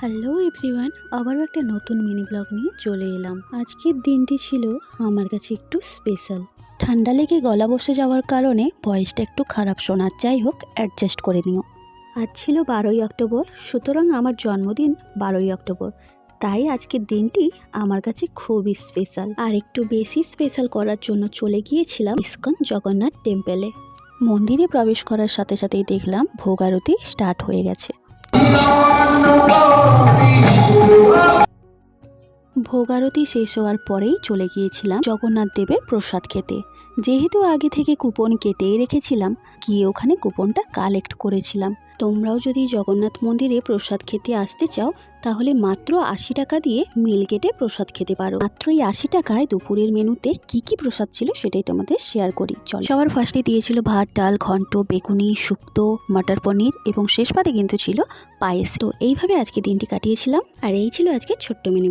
Hello everyone, আবারও একটা নতুন মিনি ব্লগ নিয়ে চলে এলাম। আজকের দিনটি ছিল আমার কাছে একটু স্পেশাল। ঠান্ডা লেগে গলা বসে যাওয়ার কারণে ভয়েসটা একটু খারাপ শোনার, যাই হোক অ্যাডজাস্ট করে নিও। আজ ছিল 12ই অক্টোবর, সুতরাং আমার জন্মদিন 12ই অক্টোবর। তাই আজকের দিনটি আমার কাছে খুবই স্পেশাল। আর একটু বেশি স্পেশাল করার জন্য চলে গিয়েছিলাম ইস্কন জগন্নাথ টেম্পলে। মন্দিরে প্রবেশ করার সাথে সাথেই দেখলাম ভোগ আরতি স্টার্ট হয়ে গেছে। ভোগ আরতি শেষ হওয়ার পরেই চলে গিয়েছিলাম জগন্নাথ দেবের প্রসাদ খেতে। যেহেতু আগে থেকে কুপন কেটেই রেখেছিলাম, গিয়ে ওখানে কুপনটা কালেক্ট করেছিলাম। তোমরাও যদি জগন্নাথ মন্দিরে প্রসাদ খেতে আসতে চাও, তাহলে মাত্র 80 টাকা দিয়ে মিল কেটে প্রসাদ খেতে পারো। মাত্র এই 80 টাকায় দুপুরের মেনুতে কি কি প্রসাদ ছিল সেটাই তোমাদের শেয়ার করি। চল, সবার ফার্স্টে দিয়েছিল ভাত, ডাল, ঘন্ট, বেগুনি, শুক্তো, মটর পনির এবং শেষ পাতে কিন্তু ছিল পায়েস। তো এইভাবে আজকে দিনটি কাটিয়েছিলাম। আর এই ছিল আজকে ছোট্ট মিনি